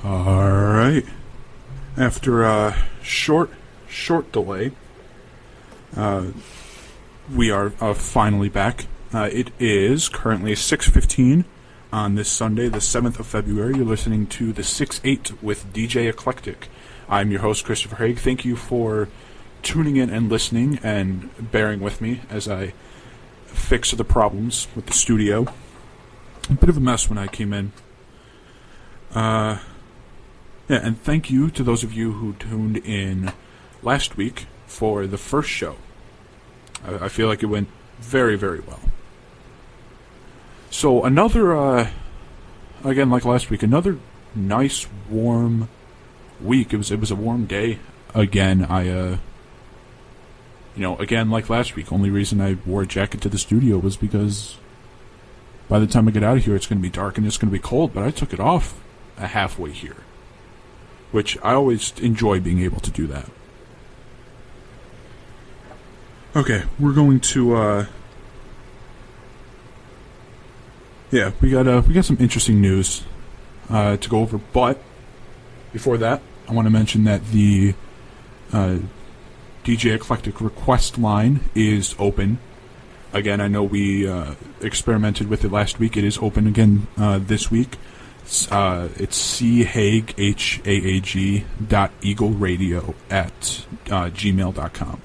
Alright. After a short delay, we are finally back. It is currently 6:15 on this Sunday, the 7th of February. You're listening to the 6-8 with DJ Eclectic. I'm your host, Christopher Haig. Thank you for tuning in and listening and bearing with me as I fix the problems with the studio. A bit of a mess when I came in. And thank you to those of you who tuned in last week for the first show. I feel like it went very, very well. So another, again like last week, another nice warm week. It was a warm day. Again, again like last week, only reason I wore a jacket to the studio was because by the time I get out of here it's going to be dark and it's going to be cold, but I took it off halfway here, which I always enjoy being able to do that. Okay, we're going to, we got some interesting news to go over, but before that, I want to mention that the DJ Eclectic request line is open. Again, I know we experimented with it last week. It is open again this week. It's chaag, HAAG.eagleradio@gmail.com.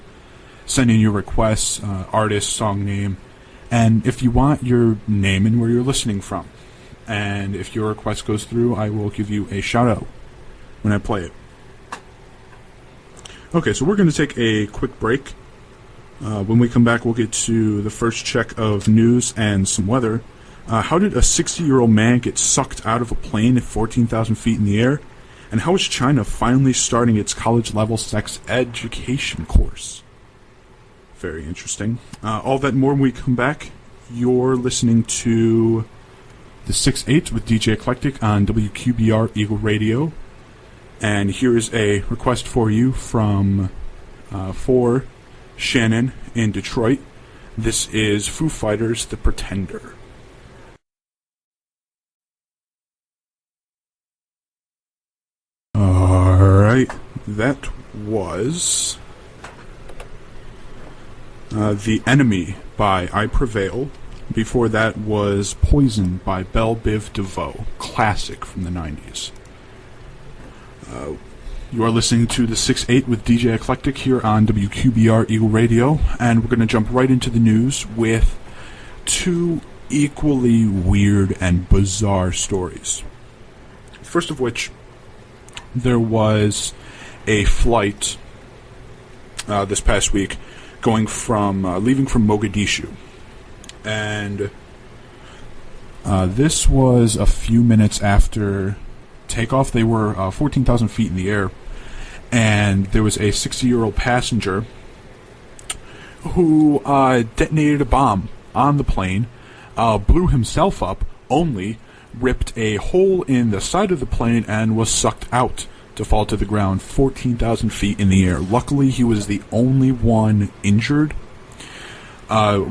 Send in your requests, artist, song name, and if you want your name and where you're listening from. And if your request goes through, I will give you a shout out when I play it. Okay, so we're going to take a quick break. When we come back, we'll get to the first check of news and some weather. How did a 60-year-old man get sucked out of a plane at 14,000 feet in the air? And how is China finally starting its college-level sex education course? Very interesting. All that and more when we come back. You're listening to the 6-8 with DJ Eclectic on WQBR Eagle Radio. And here is a request for you from for Shannon in Detroit. This is Foo Fighters' The Pretender. Alright, that was The Enemy by I Prevail. Before that was Poison by Belle Biv DeVoe, classic from the 90s. You are listening to the 6-8 with DJ Eclectic here on WQBR Eagle Radio, and we're going to jump right into the news with two equally weird and bizarre stories. First of which, there was a flight this past week leaving from Mogadishu, and this was a few minutes after takeoff. They were 14,000 feet in the air, and there was a 60-year-old passenger who detonated a bomb on the plane, blew himself up, only ripped a hole in the side of the plane and was sucked out to fall to the ground 14,000 feet in the air. Luckily, he was the only one injured. He was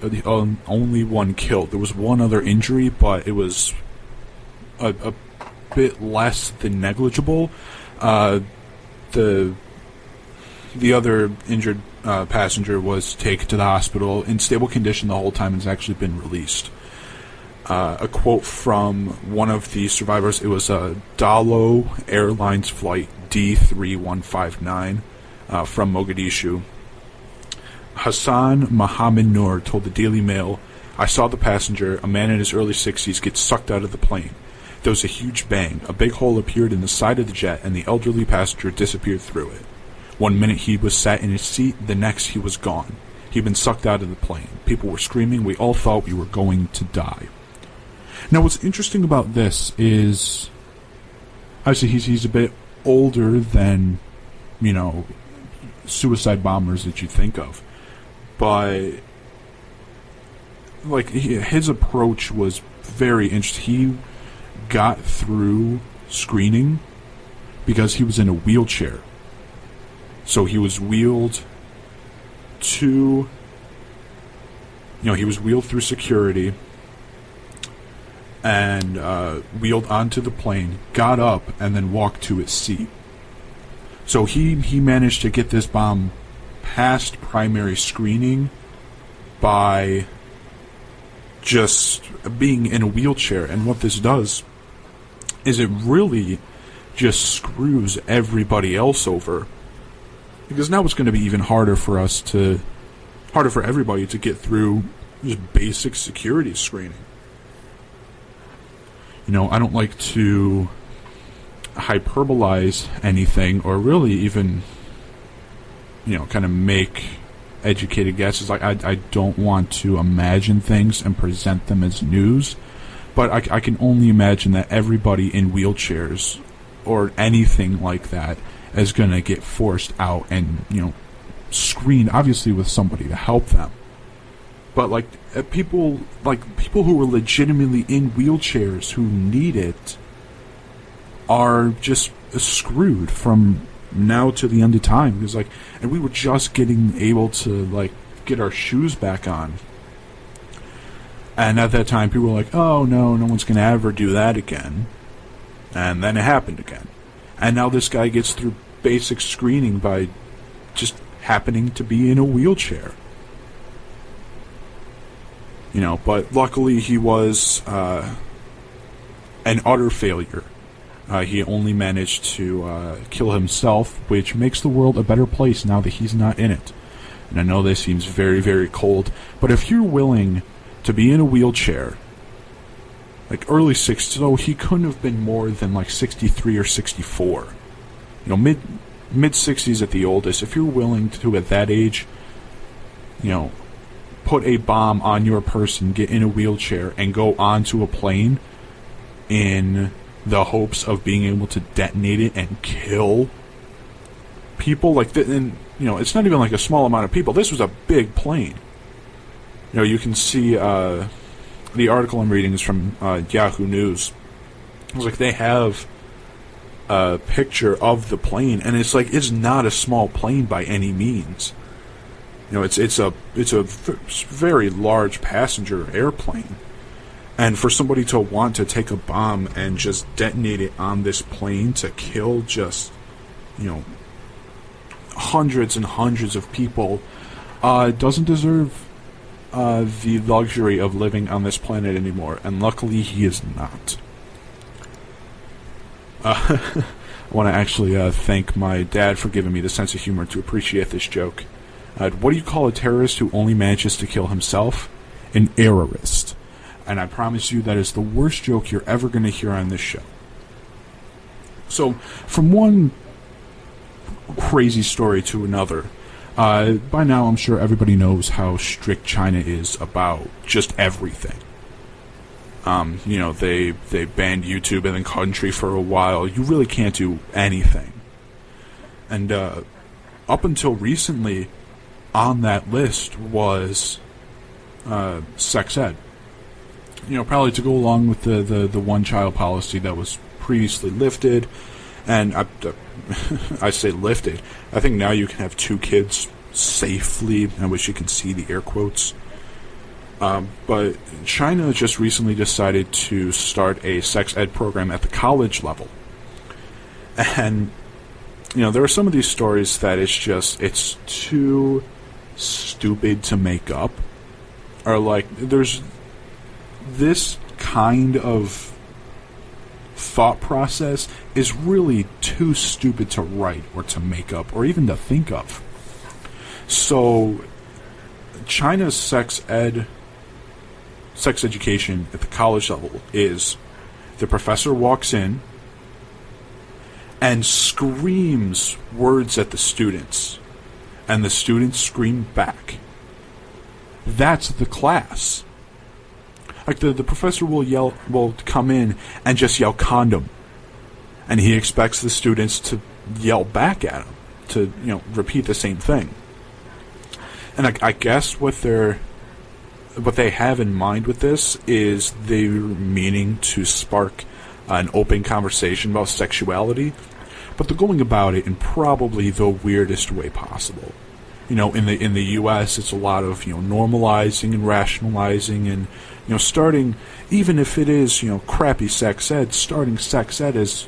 the only one killed. There was one other injury, but it was a bit less than negligible. The other injured passenger was taken to the hospital in stable condition the whole time and has actually been released. A quote from one of the survivors, it was a Dalo Airlines flight D3159 from Mogadishu. Hassan Mohammed Noor told the Daily Mail, "I saw the passenger, a man in his early 60s, get sucked out of the plane. There was a huge bang. A big hole appeared in the side of the jet, and the elderly passenger disappeared through it. 1 minute he was sat in his seat, the next he was gone. He'd been sucked out of the plane. People were screaming. We all thought we were going to die." Now, what's interesting about this is, obviously, he's a bit older than, suicide bombers that you think of. But, his approach was very interesting. He got through screening because he was in a wheelchair. So he was wheeled he was wheeled through security, and wheeled onto the plane, got up, and then walked to his seat. So he managed to get this bomb past primary screening by just being in a wheelchair. And what this does is it really just screws everybody else over, because now it's going to be even harder for everybody to get through just basic security screening. I don't like to hyperbolize anything, or really even, kind of make educated guesses. Like, I don't want to imagine things and present them as news, but I can only imagine that everybody in wheelchairs or anything like that is going to get forced out and, screened, obviously with somebody to help them. But people who are legitimately in wheelchairs who need it are just screwed from now to the end of time. Because and we were just getting able to get our shoes back on, and at that time people were like, "Oh no one's gonna ever do that again," and then it happened again, and now this guy gets through basic screening by just happening to be in a wheelchair. But luckily he was an utter failure. He only managed to kill himself, which makes the world a better place now that he's not in it. And I know this seems very, very cold, but if you're willing to be in a wheelchair, early 60s, so he couldn't have been more than 63 or 64. Mid-60s at the oldest. If you're willing to, at that age, put a bomb on your person, get in a wheelchair, and go onto a plane in the hopes of being able to detonate it and kill people, and it's not even a small amount of people. This was a big plane. You can see the article I'm reading is from Yahoo News. It's they have a picture of the plane, and it's not a small plane by any means. It's a very large passenger airplane. And for somebody to want to take a bomb and just detonate it on this plane to kill just, hundreds and hundreds of people, doesn't deserve the luxury of living on this planet anymore. And luckily he is not. I want to actually thank my dad for giving me the sense of humor to appreciate this joke. What do you call a terrorist who only manages to kill himself? An errorist. And I promise you that is the worst joke you're ever going to hear on this show. So, from one crazy story to another, by now I'm sure everybody knows how strict China is about just everything. They banned YouTube in the country for a while. You really can't do anything. And up until recently, on that list was sex ed. Probably to go along with the one-child policy that was previously lifted. And I say lifted. I think now you can have 2 kids safely. I wish you can see the air quotes. But China just recently decided to start a sex ed program at the college level. And, there are some of these stories that it's too stupid to make up. Or, there's this kind of thought process is really too stupid to write or to make up or even to think of. So, China's sex education at the college level is the professor walks in and screams words at the students, and the students scream back. That's the class. The professor will come in and just yell condom, and he expects the students to yell back at him, to repeat the same thing. And I guess what they have in mind with this is they're meaning to spark an open conversation about sexuality, but they're going about it in probably the weirdest way possible. In the U.S., it's a lot of normalizing and rationalizing, and starting, even if it is crappy sex ed, starting sex ed as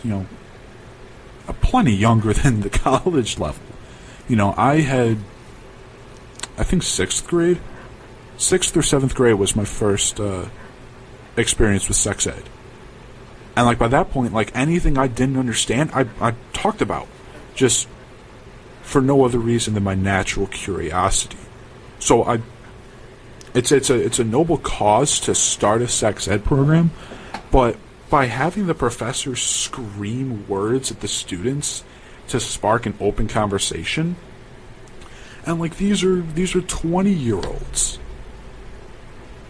plenty younger than the college level. I think sixth or 7th grade was my first experience with sex ed, and by that point, anything I didn't understand, I talked about, just for no other reason than my natural curiosity. So it's a noble cause to start a sex ed program, but by having the professors scream words at the students to spark an open conversation, and these are 20-year-olds,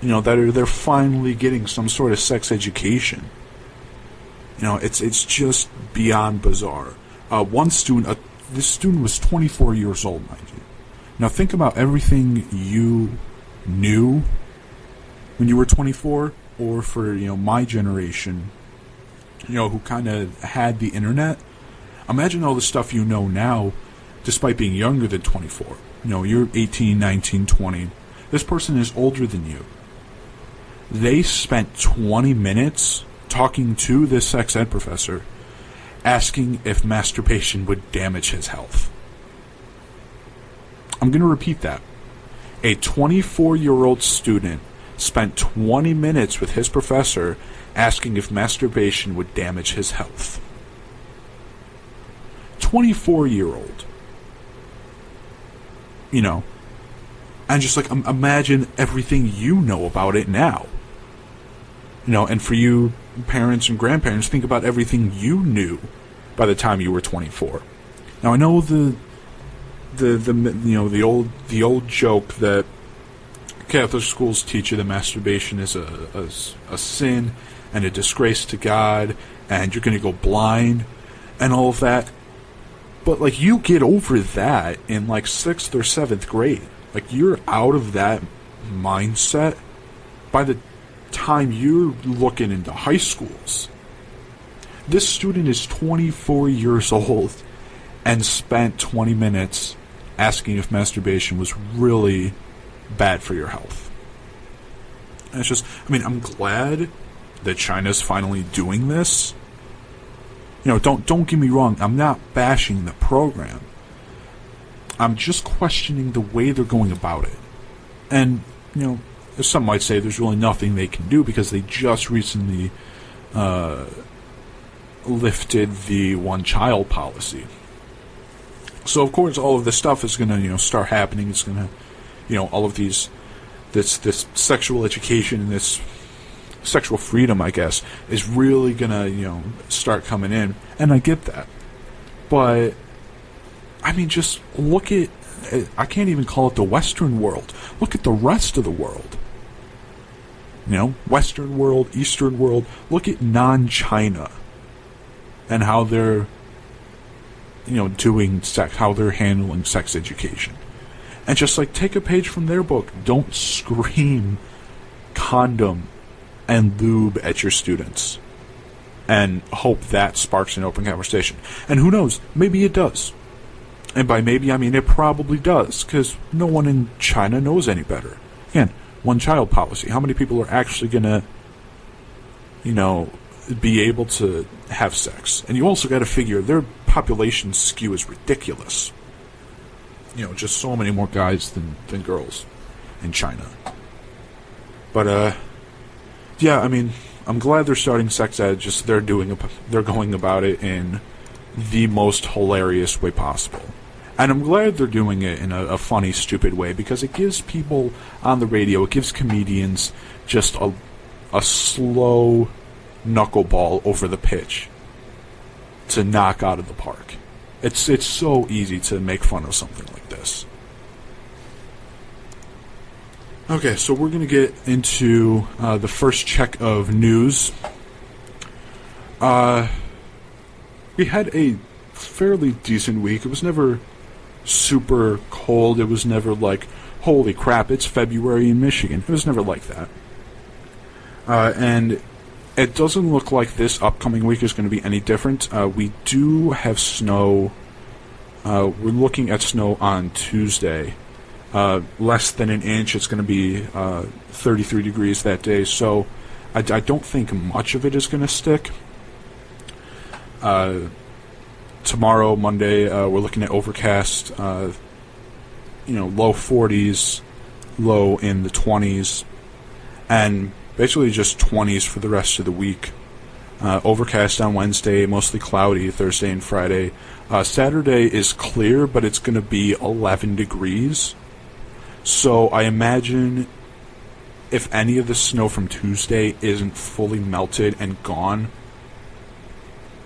they're finally getting some sort of sex education. It's just beyond bizarre. One student. This student was 24 years old, mind you. Now think about everything you knew when you were 24, or for, my generation, who kind of had the internet. Imagine all the stuff you know now, despite being younger than 24. You're 18, 19, 20. This person is older than you. They spent 20 minutes talking to this sex ed professor, asking if masturbation would damage his health. I'm going to repeat that. A 24-year-old student spent 20 minutes with his professor asking if masturbation would damage his health. 24-year-old. And just imagine everything you know about it now. And for you parents and grandparents, think about everything you knew by the time you were 24. Now I know the old joke that Catholic schools teach you that masturbation is a sin and a disgrace to God, and you're going to go blind and all of that. But you get over that in 6th or 7th grade. You're out of that mindset by the time you're looking into high schools. This student is 24 years old and spent 20 minutes asking if masturbation was really bad for your health. And it's just, I'm glad that China's finally doing this. Don't get me wrong, I'm not bashing the program. I'm just questioning the way they're going about it. And, some might say there's really nothing they can do because they just recently lifted the one-child policy. So, of course, all of this stuff is going to, start happening. It's going to, all of this sexual education and this sexual freedom, I guess, is really going to, start coming in. And I get that. But, just look at, I can't even call it the Western world. Look at the rest of the world. Western world, Eastern world. Look at non-China and how they're, doing sex, how they're handling sex education. And just take a page from their book. Don't scream condom and lube at your students and hope that sparks an open conversation. And who knows, maybe it does. And by maybe, it probably does, because no one in China knows any better. Again, one-child policy. How many people are actually going to, be able to have sex? And you also got to figure their population skew is ridiculous. Just so many more guys than girls in China. But, yeah, I'm glad they're starting sex ed, just they're going about it in the most hilarious way possible. And I'm glad they're doing it in a funny, stupid way, because it gives people on the radio, it gives comedians just a slow knuckleball over the pitch to knock out of the park. It's so easy to make fun of something like this. Okay, so we're going to get into the first check of news. We had a fairly decent week. It was never super cold. It was never holy crap, it's February in Michigan. It was never like that. And it doesn't look like this upcoming week is going to be any different. We do have snow We're looking at snow on Tuesday. Less than an inch. It's going to be 33 degrees that day, so I don't think much of it is going to stick. Tomorrow, Monday, we're looking at overcast, low 40s, low in the 20s, and basically just 20s for the rest of the week. Overcast on Wednesday, mostly cloudy Thursday and Friday. Saturday is clear, but it's going to be 11 degrees. So I imagine if any of the snow from Tuesday isn't fully melted and gone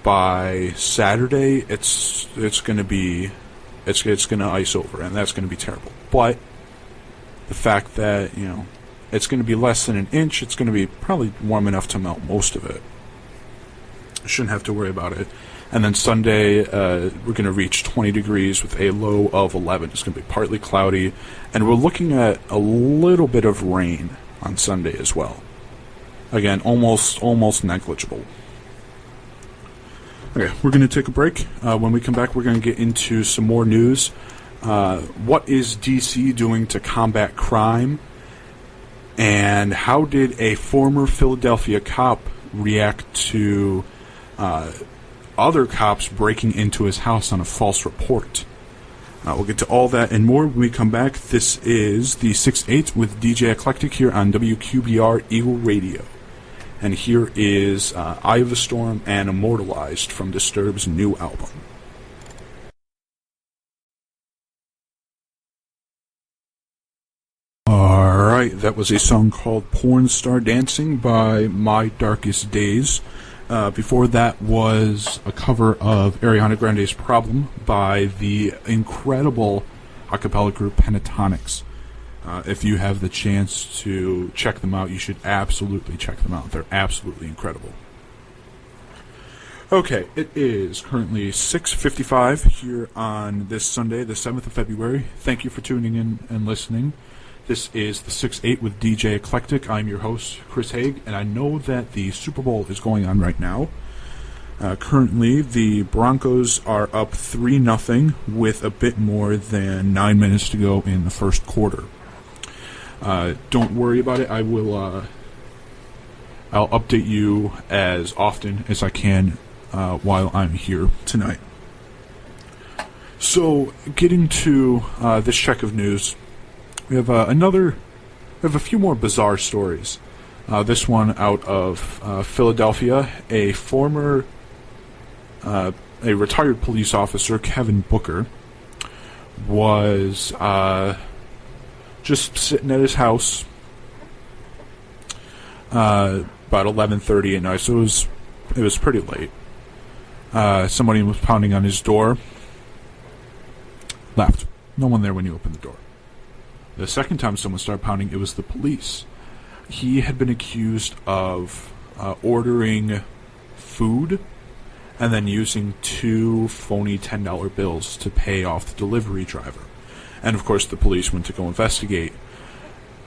by Saturday, it's going to be it's going to ice over, and that's going to be terrible. But the fact that it's going to be less than an inch, it's going to be probably warm enough to melt most of it. Shouldn't have to worry about it. And then Sunday, we're going to reach 20 degrees with a low of 11. It's going to be partly cloudy, and we're looking at a little bit of rain on Sunday as well. Again, almost negligible. Okay, we're going to take a break. When we come back, we're going to get into some more news. What is DC doing to combat crime? And how did a former Philadelphia cop react to other cops breaking into his house on a false report? We'll get to all that and more when we come back. This is the 6-8 with DJ Eclectic here on WQBR Eagle Radio. And here is Eye of the Storm and Immortalized from Disturbed's new album. Alright, that was a song called Porn Star Dancing by My Darkest Days. Before that was a cover of Ariana Grande's Problem by the incredible a cappella group Pentatonics. If you have the chance to check them out, you should absolutely check them out. They're absolutely incredible. Okay, it is currently 6:55 here on this Sunday, the 7th of February. Thank you for tuning in and listening. This is the 6-8 with DJ Eclectic. I'm your host, Chris Haig, and I know that the Super Bowl is going on right now. Currently, the Broncos are up 3-0 with a bit more than 9 minutes to go in the first quarter. Don't worry about it. I'll update you as often as I can while I'm here tonight. So, getting to this check of news, we have a few more bizarre stories. This one out of Philadelphia. A retired police officer, Kevin Booker, was just sitting at his house about 11:30 at night, so it was pretty late. Somebody was pounding on his door. Left. No one there when you opened the door. The second time someone started pounding, it was the police. He had been accused of ordering food and then using 2 phony $10 bills to pay off the delivery driver. And of course the police went to go investigate.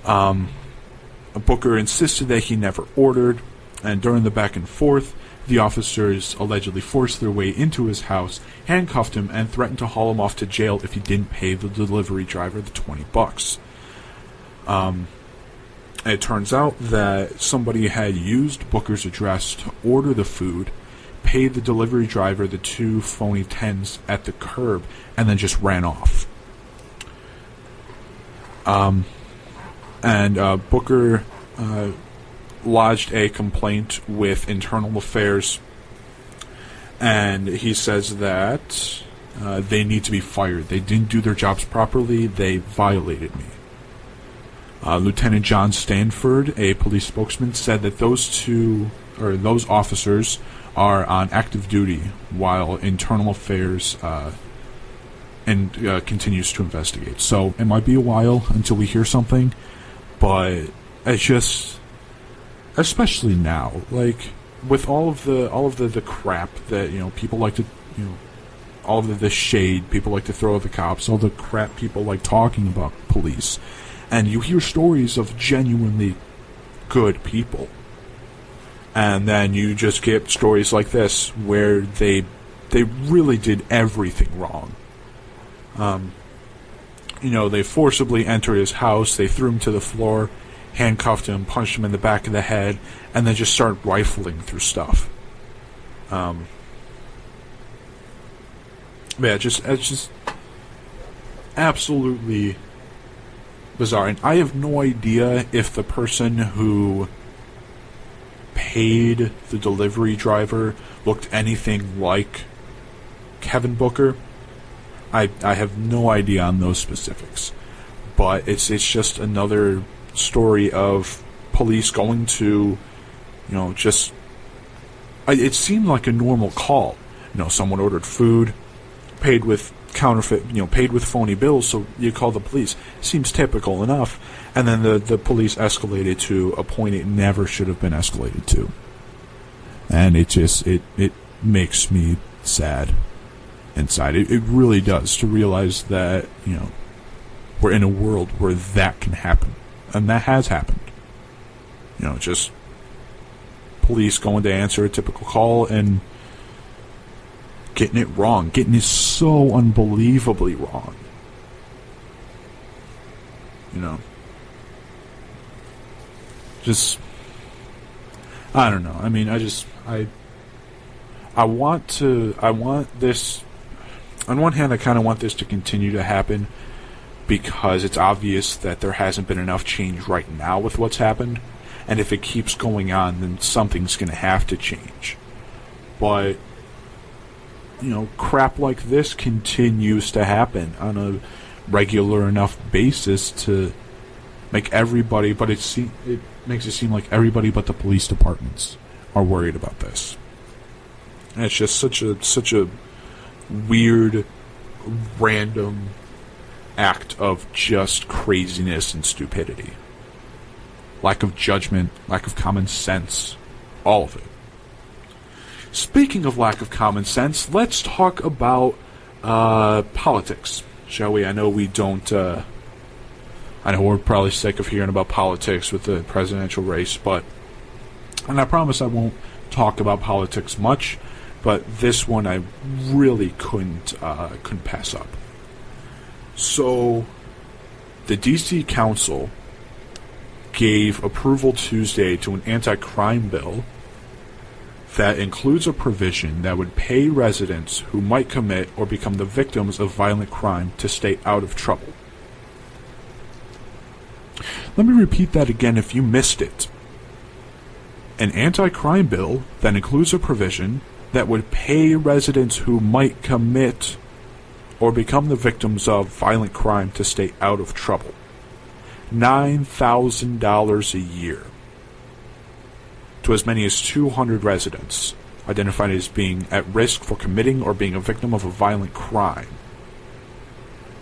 Booker insisted that he never ordered, and during the back and forth, the officers allegedly forced their way into his house, handcuffed him, and threatened to haul him off to jail if he didn't pay the delivery driver the $20. It turns out that somebody had used Booker's address to order the food, paid the delivery driver the 2 phony 10s at the curb, and then just ran off. Booker lodged a complaint with Internal Affairs, and he says that they need to be fired. They didn't do their jobs properly. They violated me. Lieutenant John Stanford, a police spokesman, said that those officers are on active duty while Internal Affairs continues to investigate. So it might be a while until we hear something, but it's just, especially now, like with all of the crap that people like to all of the shade people like to throw at the cops, all the crap people like talking about police, and you hear stories of genuinely good people, and then you just get stories like this where they really did everything wrong, They forcibly entered his house, they threw him to the floor, handcuffed him, punched him in the back of the head, and then just started rifling through stuff. It's just absolutely bizarre. And I have no idea if the person who paid the delivery driver looked anything like Kevin Booker. I have no idea on those specifics. But it's just another story of police going to, it seemed like a normal call. Someone ordered food, paid with counterfeit, paid with phony bills, so you call the police. Seems typical enough. And then the police escalated to a point it never should have been escalated to. And it makes me sad inside. It really does, to realize that, we're in a world where that can happen. And that has happened. Just police going to answer a typical call and getting it wrong. Getting it so unbelievably wrong. Just, I don't know. I mean, I want this, on one hand, I kind of want this to continue to happen because it's obvious that there hasn't been enough change right now with what's happened. And if it keeps going on, then something's going to have to change. But, crap like this continues to happen on a regular enough basis to make everybody, but it makes it seem like everybody but the police departments are worried about this. And it's just such a weird, random act of just craziness and stupidity. Lack of judgment, lack of common sense, all of it. Speaking of lack of common sense, let's talk about politics, shall we? I know we don't. I know we're probably sick of hearing about politics with the presidential race, and I promise I won't talk about politics much. But this one I really couldn't pass up. So, the D.C. Council gave approval Tuesday to an anti-crime bill that includes a provision that would pay residents who might commit or become the victims of violent crime to stay out of trouble. Let me repeat that again if you missed it. An anti-crime bill that includes a provision that would pay residents who might commit or become the victims of violent crime to stay out of trouble. $9,000 a year to as many as 200 residents identified as being at risk for committing or being a victim of a violent crime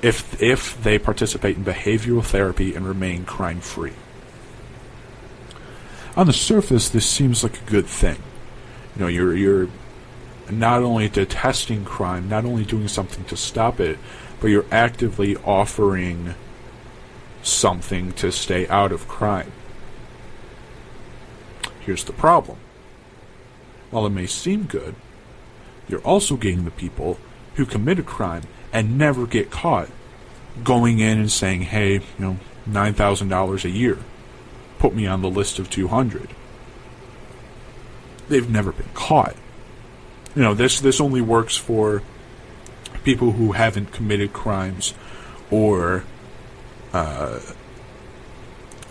if they participate in behavioral therapy and remain crime-free. On the surface, this seems like a good thing. You're not only detesting crime, not only doing something to stop it, but you're actively offering something to stay out of crime. Here's the problem. While it may seem good, you're also getting the people who commit a crime and never get caught going in and saying, hey, $9,000 a year. Put me on the list of 200. They've never been caught. This only works for people who haven't committed crimes or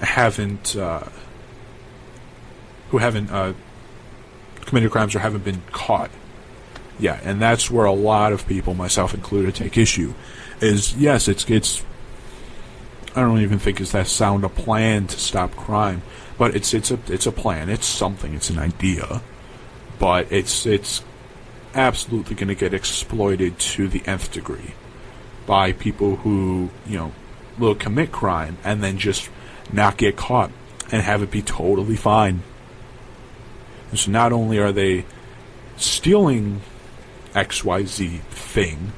haven't committed crimes or haven't been caught. Yeah, and that's where a lot of people, myself included, take issue. Is yes, it's I don't even think it's that sound a plan to stop crime, but it's a plan. It's something. It's an idea, but it's absolutely going to get exploited to the nth degree by people who will commit crime and then just not get caught and have it be totally fine. And so not only are they stealing XYZ thing,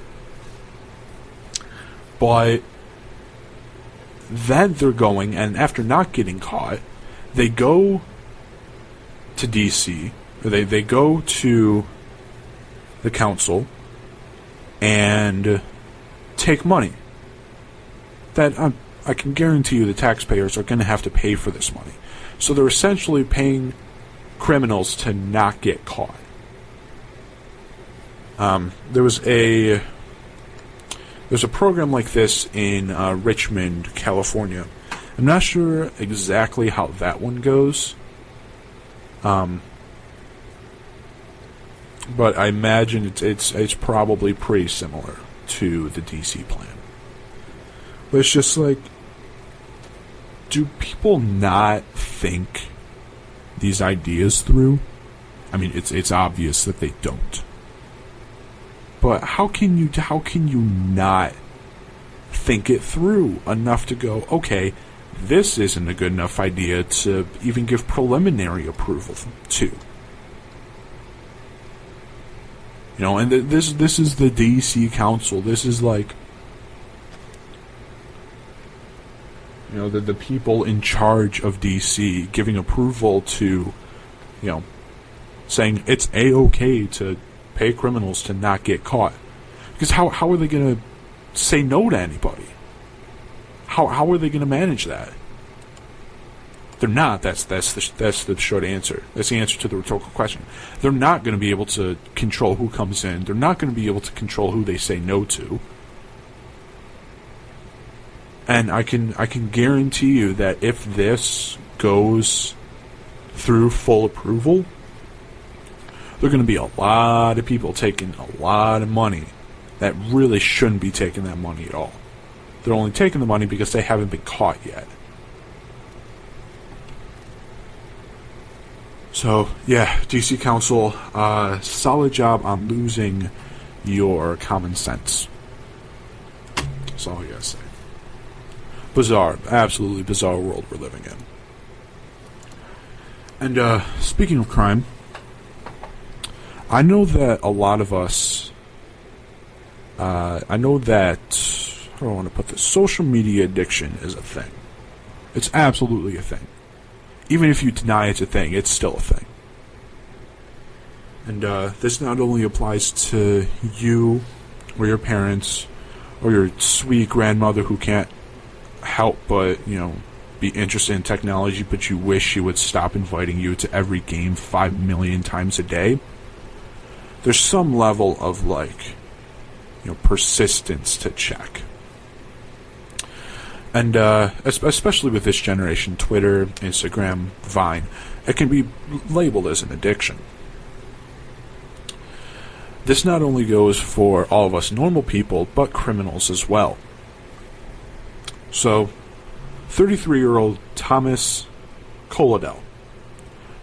but then they're going, and after not getting caught, they go to DC, or they go to the council and take money. That I can guarantee you the taxpayers are going to have to pay for this money. So they're essentially paying criminals to not get caught. There's a program like this in Richmond, California. I'm not sure exactly how that one goes. But I imagine it's probably pretty similar to the DC plan. But it's just like, do people not think these ideas through? I mean, it's obvious that they don't. But how can you not think it through enough to go, okay, this isn't a good enough idea to even give preliminary approval to? You know, and this is the DC Council. This is like, you know, the people in charge of DC giving approval to, you know, saying it's A-okay to pay criminals to not get caught. Because how are they going to say no to anybody? How are they going to manage that? They're not. That's the short answer. That's the answer to the rhetorical question. They're not going to be able to control who comes in. They're not going to be able to control who they say no to. And I can guarantee you that if this goes through full approval, there are going to be a lot of people taking a lot of money that really shouldn't be taking that money at all. They're only taking the money because they haven't been caught yet. So, yeah, DC Council, solid job on losing your common sense. That's all I gotta say. Bizarre, absolutely bizarre world we're living in. And, speaking of crime, I know that a lot of us, how do I want to put this? Social media addiction is a thing. It's absolutely a thing. Even if you deny it's a thing, it's still a thing. And this not only applies to you or your parents or your sweet grandmother who can't help but, you know, be interested in technology, but you wish she would stop inviting you to every game 5 million times a day. There's some level of, like, you know, persistence to check. And especially with this generation, Twitter, Instagram, Vine, it can be labeled as an addiction. This not only goes for all of us normal people, but criminals as well. So, 33-year-old Thomas Colladell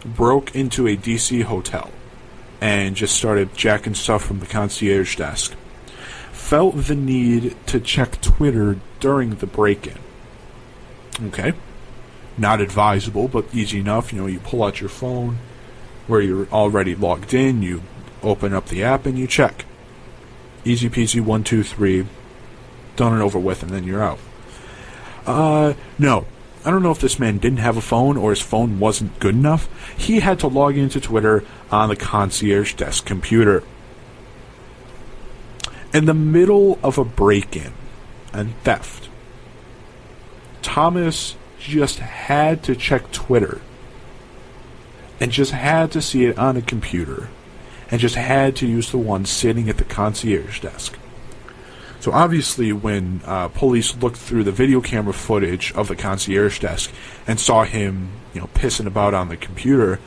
broke into a DC hotel and just started jacking stuff from the concierge desk. Felt the need to check Twitter during the break-in. Okay. Not advisable, but easy enough. You know, you pull out your phone where you're already logged in, you open up the app, and you check. Easy peasy, 1, 2, 3, done and over with, and then you're out. No. I don't know if this man didn't have a phone or his phone wasn't good enough. He had to log into Twitter on the concierge desk computer. In the middle of a break-in and theft, Thomas just had to check Twitter and just had to see it on a computer and just had to use the one sitting at the concierge desk. So obviously when police looked through the video camera footage of the concierge desk and saw him, you know, pissing about on the computer,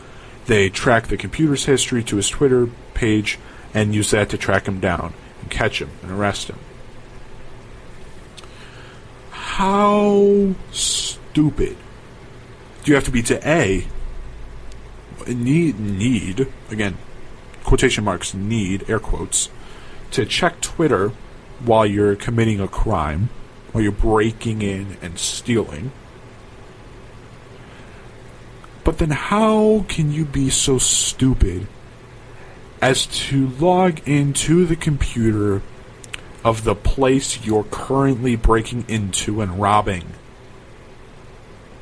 they tracked the computer's history to his Twitter page and used that to track him down and catch him and arrest him. How stupid do you have to be to A, need, again, quotation marks, need, air quotes, to check Twitter while you're committing a crime, while you're breaking in and stealing? But then how can you be so stupid as to log into the computer of the place you're currently breaking into and robbing?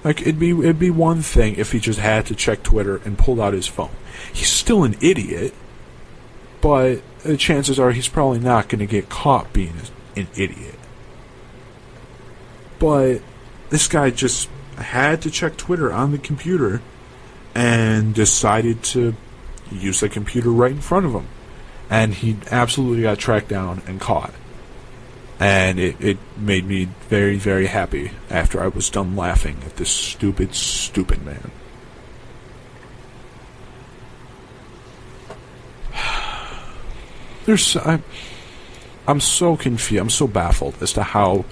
Like, it'd be one thing if he just had to check Twitter and pulled out his phone. He's still an idiot, but the chances are he's probably not going to get caught being an idiot. But this guy just had to check Twitter on the computer and decided to use the computer right in front of him. And he absolutely got tracked down and caught. And it made me very, very happy after I was done laughing at this stupid, stupid man. I'm so confused. I'm so baffled as to how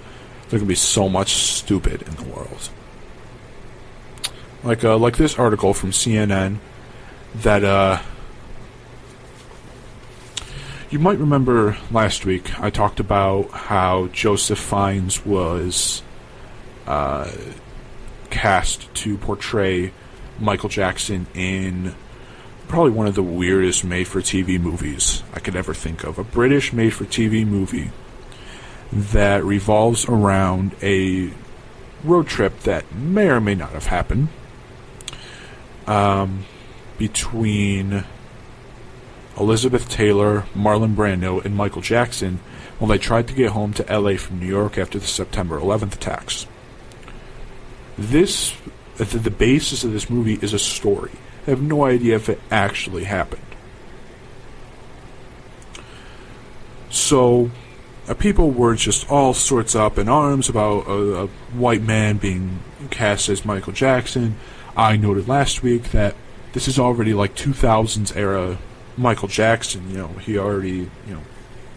there can be so much stupid in the world. Like this article from CNN that you might remember last week I talked about how Joseph Fiennes was cast to portray Michael Jackson in probably one of the weirdest made-for-TV movies I could ever think of. A British made-for-TV movie that revolves around a road trip that may or may not have happened between Elizabeth Taylor, Marlon Brando, and Michael Jackson when they tried to get home to LA from New York after the September 11th attacks. The basis of this movie is a story. I have no idea if it actually happened. So, people were just all sorts up in arms about a white man being cast as Michael Jackson. I noted last week that this is already like 2000s era Michael Jackson. You know, he already,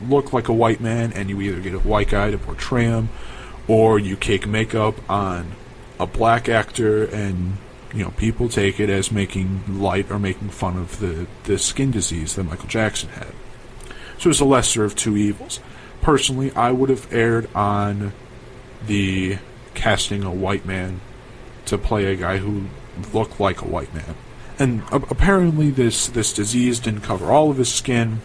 looked like a white man, and you either get a white guy to portray him, or you cake makeup on a black actor, and people take it as making light or making fun of the skin disease that Michael Jackson had. So it's a lesser of two evils. Personally, I would have erred on the casting a white man to play a guy who looked like a white man. And apparently this disease didn't cover all of his skin.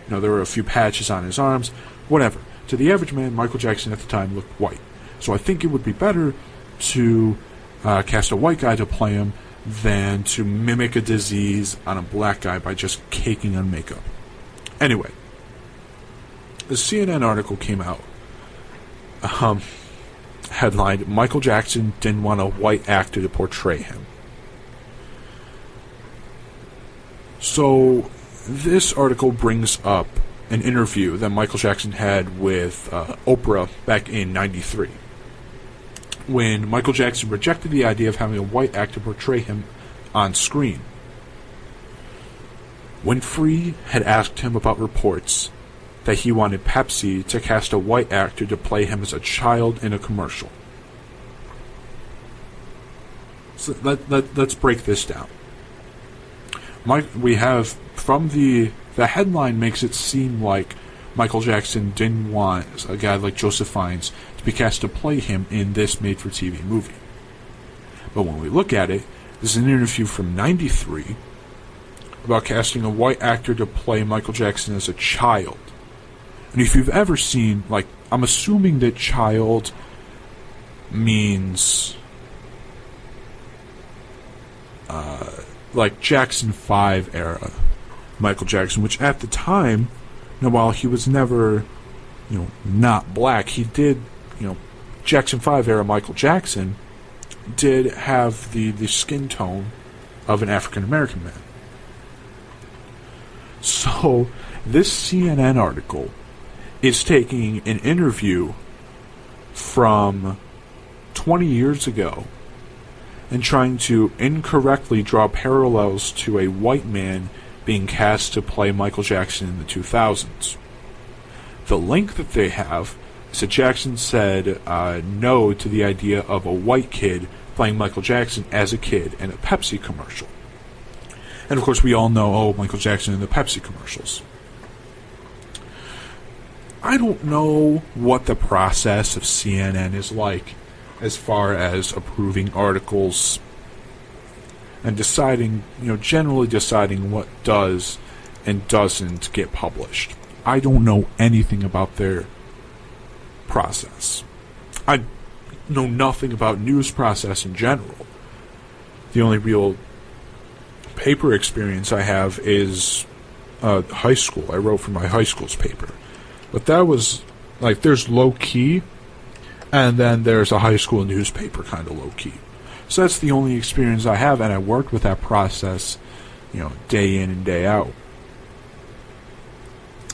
There were a few patches on his arms. Whatever. To the average man, Michael Jackson at the time looked white. So I think it would be better to cast a white guy to play him than to mimic a disease on a black guy by just caking on makeup. Anyway, the CNN article came out. Headlined, Michael Jackson didn't want a white actor to portray him. So, this article brings up an interview that Michael Jackson had with Oprah back in '93, when Michael Jackson rejected the idea of having a white actor portray him on screen. Winfrey had asked him about reports that he wanted Pepsi to cast a white actor to play him as a child in a commercial. So let's break this down. We have, from the headline makes it seem like Michael Jackson didn't want a guy like Joseph Fiennes to be cast to play him in this made-for-TV movie. But when we look at it, this is an interview from '93 about casting a white actor to play Michael Jackson as a child. And if you've ever seen, I'm assuming that child means Jackson 5 era Michael Jackson, which at the time, while he was never, not black, he did, Jackson 5 era Michael Jackson did have the skin tone of an African American man. So, this CNN article is taking an interview from 20 years ago and trying to incorrectly draw parallels to a white man being cast to play Michael Jackson in the 2000s. The link that they have is that Jackson said no to the idea of a white kid playing Michael Jackson as a kid in a Pepsi commercial. And of course we all know, Michael Jackson in the Pepsi commercials. I don't know what the process of CNN is like as far as approving articles and deciding, generally deciding what does and doesn't get published. I don't know anything about their process. I know nothing about news process in general. The only real paper experience I have is high school. I wrote for my high school's paper. But that was, there's low-key and then there's a high school newspaper kind of low-key. So that's the only experience I have, and I worked with that process, day in and day out.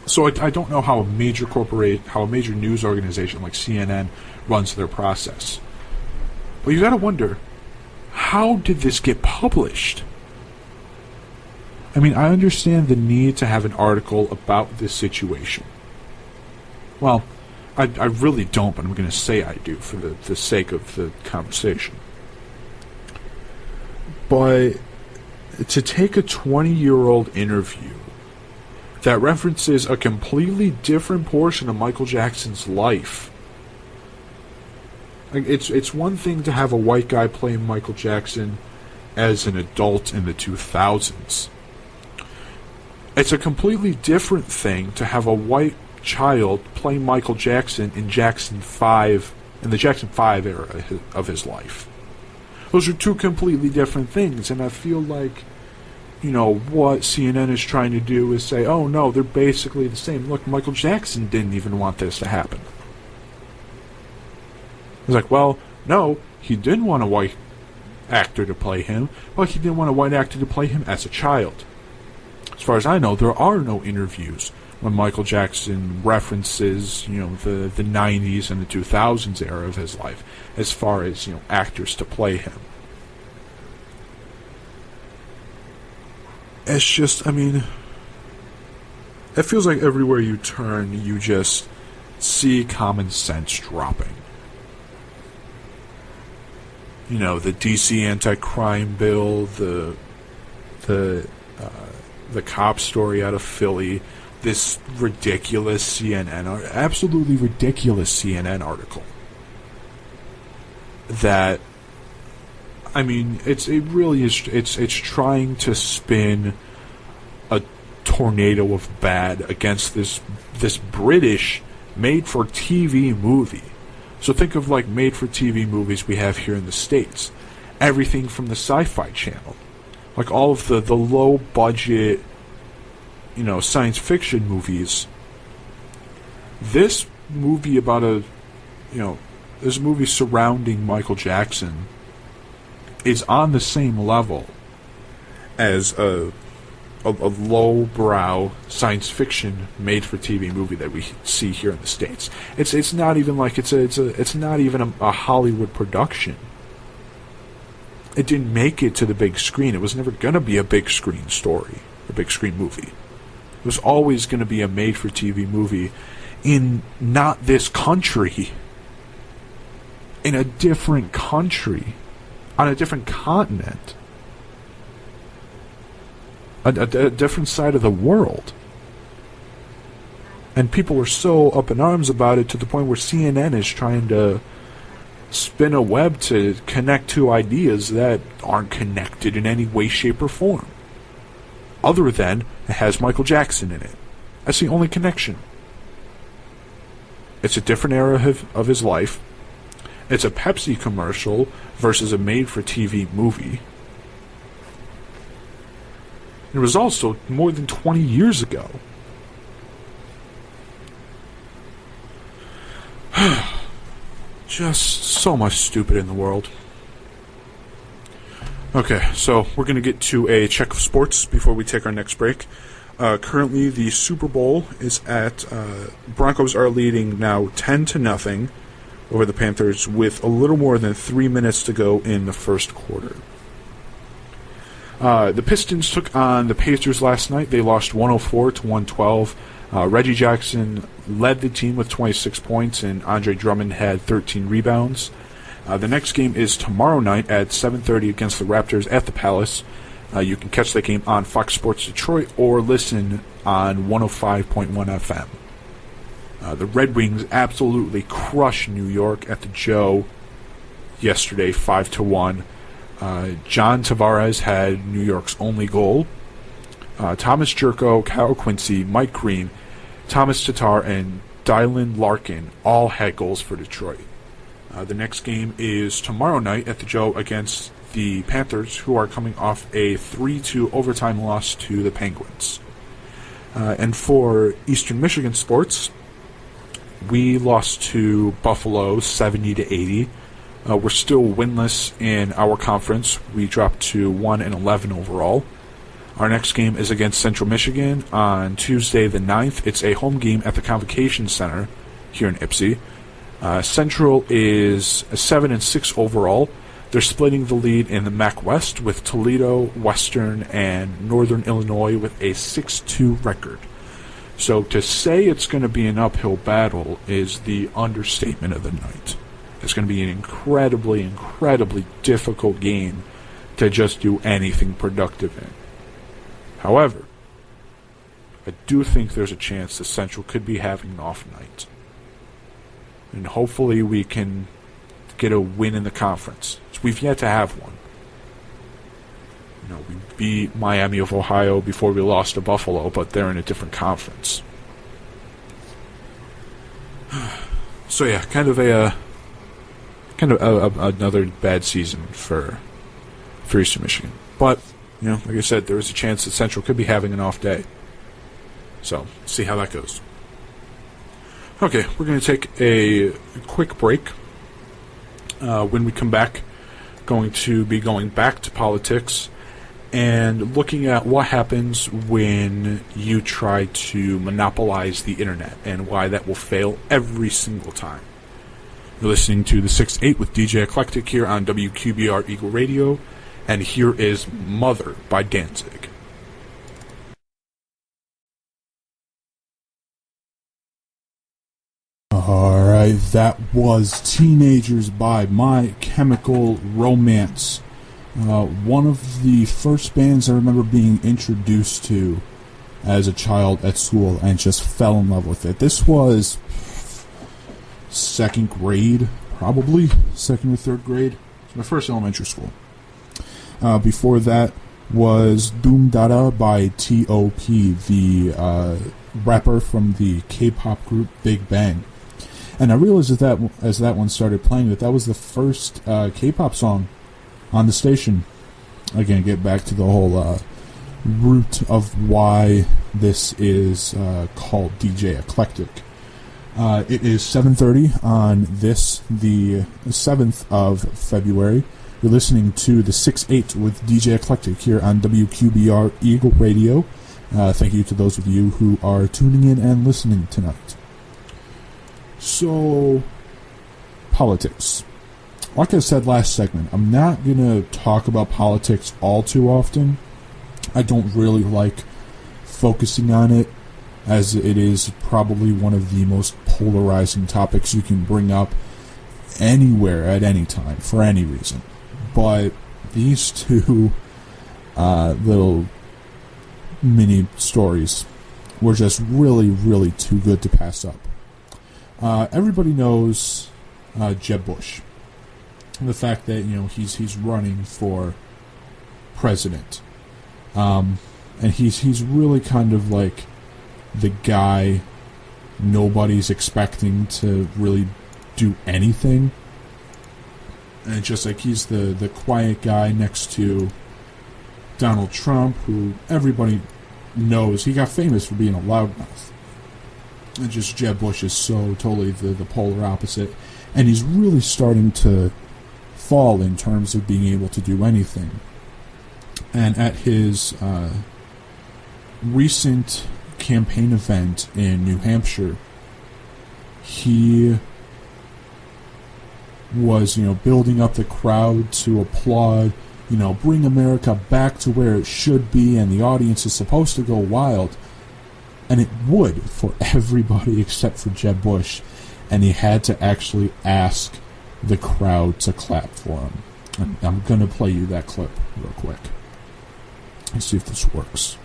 So I don't know how a major news organization like CNN runs their process. But you got to wonder, how did this get published? I mean, I understand the need to have an article about this situation. Well, I really don't, but I'm going to say I do for the sake of the conversation. But to take a 20-year-old interview that references a completely different portion of Michael Jackson's life. Like, it's one thing to have a white guy play Michael Jackson as an adult in the 2000s. It's a completely different thing to have a white child play Michael Jackson in the Jackson 5 era of his life. Those are two completely different things, and I feel like, what CNN is trying to do is say, oh no, they're basically the same. Look, Michael Jackson didn't even want this to happen. It's like, well, no, he didn't want a white actor to play him, but he didn't want a white actor to play him as a child. As far as I know, there are no interviews when Michael Jackson references, the 90s and the 2000s era of his life, as far as, actors to play him. It's just, it feels like everywhere you turn, you just see common sense dropping. The DC anti-crime bill, the cop story out of Philly, this ridiculous absolutely ridiculous CNN article. That, it really is. It's trying to spin a tornado of bad against this British made-for-TV movie. So think of like made-for-TV movies we have here in the States. Everything from the Sci-Fi Channel, like all of the low-budget, science fiction movies. This movie this movie surrounding Michael Jackson is on the same level as a lowbrow science fiction made-for-TV movie that we see here in the States. It's not even like it's not even a Hollywood production. It didn't make it to the big screen. It was never gonna be a big screen story, a big screen movie. It was always gonna be a made-for-TV movie in not this country, in a different country, on a different continent, a different side of the world. And people are so up in arms about it to the point where CNN is trying to spin a web to connect two ideas that aren't connected in any way, shape, or form. Other than it has Michael Jackson in it. That's the only connection. It's a different era of his life. It's a Pepsi commercial versus a made-for-TV movie. It was also more than 20 years ago. Just so much stupid in the world. Okay, so we're going to get to a check of sports before we take our next break. Currently, the Super Bowl is at... Broncos are leading now 10-0 over the Panthers with a little more than 3 minutes to go in the first quarter. The Pistons took on the Pacers last night. They lost 104-112. Reggie Jackson led the team with 26 points, and Andre Drummond had 13 rebounds. The next game is tomorrow night at 7:30 against the Raptors at the Palace. You can catch that game on Fox Sports Detroit or listen on 105.1 FM. The Red Wings absolutely crushed New York at the Joe yesterday, 5-1. John Tavares had New York's only goal. Thomas Jerko, Kyle Quincy, Mike Green, Thomas Tatar, and Dylan Larkin all had goals for Detroit. The next game is tomorrow night at the Joe against the Panthers, who are coming off a 3-2 overtime loss to the Penguins. And for Eastern Michigan sports, we lost to Buffalo 70-80. We're still winless in our conference. We dropped to 1-11 overall. Our next game is against Central Michigan on Tuesday the 9th. It's a home game at the Convocation Center here in Ypsi. Central is 7-6 overall. They're splitting the lead in the MAC West with Toledo, Western, and Northern Illinois with a 6-2 record. So to say it's going to be an uphill battle is the understatement of the night. It's going to be an incredibly, incredibly difficult game to just do anything productive in. However, I do think there's a chance that Central could be having an off night. And hopefully we can get a win in the conference. So we've yet to have one. We beat Miami of Ohio before we lost to Buffalo, but they're in a different conference. So yeah, kind of another bad season for Eastern Michigan. But like I said, there is a chance that Central could be having an off day. So, see how that goes. Okay, we're going to take a quick break. When we come back, going to be going back to politics and looking at what happens when you try to monopolize the internet and why that will fail every single time. You're listening to the 6-8 with DJ Eclectic here on WQBR Eagle Radio. And here is Mother by Danzig. Alright, that was Teenagers by My Chemical Romance. One of the first bands I remember being introduced to as a child at school and just fell in love with it. This was second grade, probably. Second or third grade. It's my first elementary school. Before that was Doom Dada by T.O.P., the rapper from the K-pop group Big Bang. And I realized as that one started playing that was the first K-pop song on the station. Again, get back to the whole root of why this is called DJ Eclectic. It is 7:30 on this, the 7th of February. You're listening to the 6-8 with DJ Eclectic here on WQBR Eagle Radio. Thank you to those of you who are tuning in and listening tonight. So, politics. Like I said last segment, I'm not going to talk about politics all too often. I don't really like focusing on it, as it is probably one of the most polarizing topics you can bring up anywhere at any time for any reason. But these two little mini stories were just really, really too good to pass up. Everybody knows Jeb Bush. The fact that, he's running for president. And he's really kind of like the guy nobody's expecting to really do anything. And it's just like he's the quiet guy next to Donald Trump, who everybody knows. He got famous for being a loudmouth. And just Jeb Bush is so totally the polar opposite. And he's really starting to fall in terms of being able to do anything. And at his recent campaign event in New Hampshire, he was, building up the crowd to applaud, bring America back to where it should be, and the audience is supposed to go wild. And it would for everybody except for Jeb Bush. And he had to actually ask the crowd to clap for him. And I'm going to play you that clip real quick. Let's see if this works.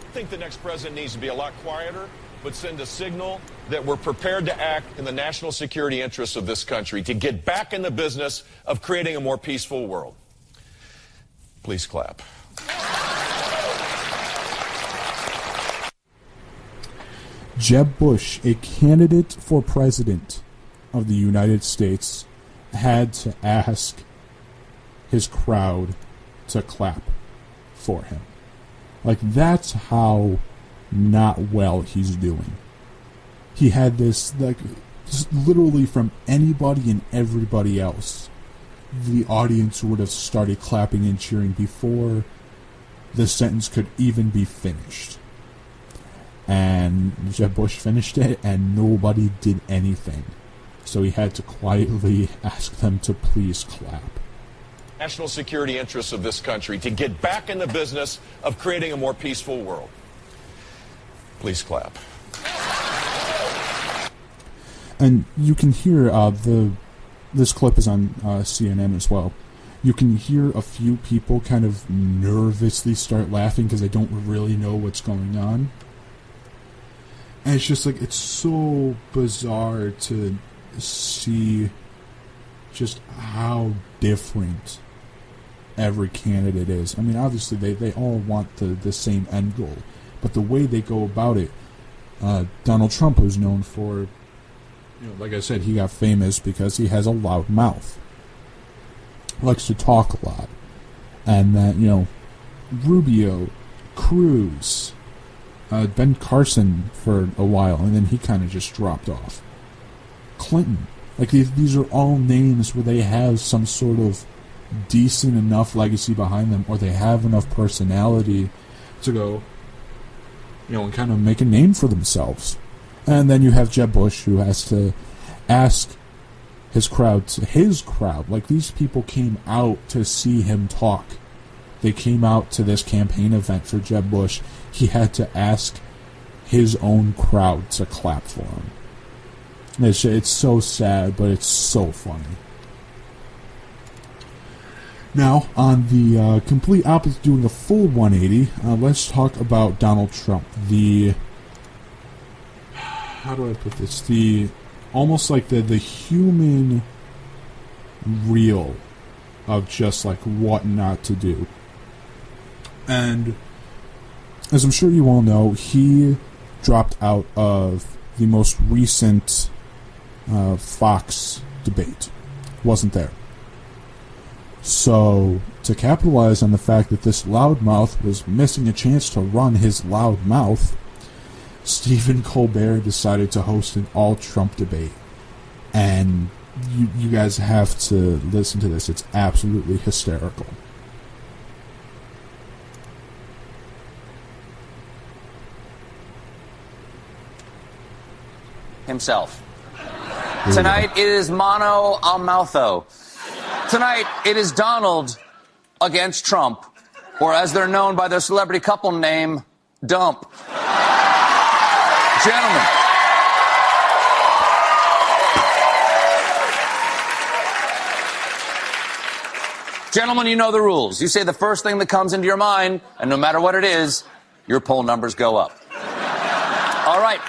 I think the next president needs to be a lot quieter, but send a signal that we're prepared to act in the national security interests of this country to get back in the business of creating a more peaceful world. Please clap. Jeb Bush, a candidate for president of the United States, had to ask his crowd to clap for him. Like, that's how not well he's doing. he had this, like, just literally from anybody and everybody else, the audience would have started clapping and cheering before the sentence could even be finished. And Jeb Bush finished it, and nobody did anything. So he had to quietly ask them to please clap. National security interests of this country to get back in the business of creating a more peaceful world. Please clap. And you can hear this clip is on CNN as well. You can hear a few people kind of nervously start laughing because they don't really know what's going on. And it's just like, it's so bizarre to see just how different every candidate is. I mean, obviously they all want the same end goal, but the way they go about it, Donald Trump was known for, like I said, he got famous because he has a loud mouth. Likes to talk a lot. And that, Rubio, Cruz, Ben Carson for a while, and then he kind of just dropped off. Clinton. Like, these are all names where they have some sort of decent enough legacy behind them, or they have enough personality to go, and kind of make a name for themselves. And then you have Jeb Bush, who has to ask his crowd, like, these people came out to see him talk. They came out to this campaign event for Jeb Bush. He had to ask his own crowd to clap for him. It's so sad, but it's so funny. Now, on the complete opposite, doing a full 180, let's talk about Donald Trump. How do I put this? Almost like the human reel of just like what not to do. And as I'm sure you all know, he dropped out of the most recent Fox debate. Wasn't there. So, to capitalize on the fact that this loudmouth was missing a chance to run his loud mouth, Stephen Colbert decided to host an all-Trump debate. And you guys have to listen to this. It's absolutely hysterical. Himself. Tonight it is mano a moutho. Tonight it is Donald against Trump, or as they're known by their celebrity couple name, Dump. Gentlemen. Gentlemen, you know the rules. You say the first thing that comes into your mind, and no matter what it is, your poll numbers go up. All right,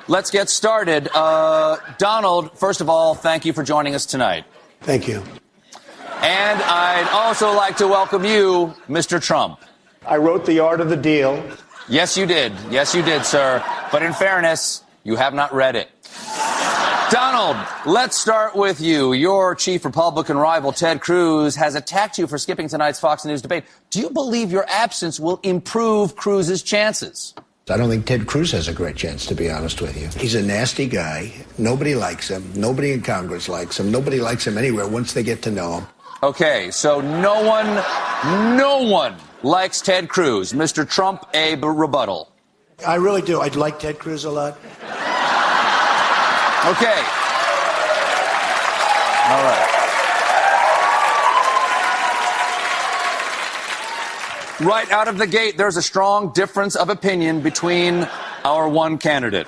let's get started. Donald, first of all, thank you for joining us tonight. Thank you. And I'd also like to welcome you, Mr. Trump. I wrote The Art of the Deal. Yes, you did. Yes, you did, sir. But in fairness, you have not read it. Donald, let's start with you. Your chief Republican rival, Ted Cruz, has attacked you for skipping tonight's Fox News debate. Do you believe your absence will improve Cruz's chances? I don't think Ted Cruz has a great chance, to be honest with you. He's a nasty guy. Nobody likes him. Nobody in Congress likes him. Nobody likes him anywhere once they get to know him. Okay, so no one likes Ted Cruz. Mr. Trump, a rebuttal. I really do. I like Ted Cruz a lot. Okay. All right. Right out of the gate, there's a strong difference of opinion between our one candidate.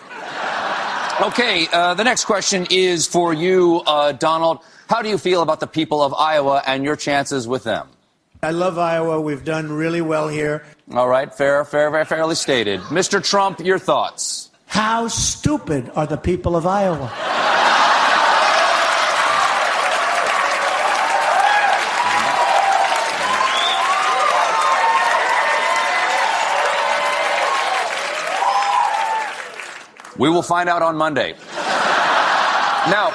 Okay, the next question is for you, Donald. How do you feel about the people of Iowa and your chances with them? I love Iowa. We've done really well here. All right, very fairly stated. Mr. Trump, your thoughts? How stupid are the people of Iowa? We will find out on Monday. Now,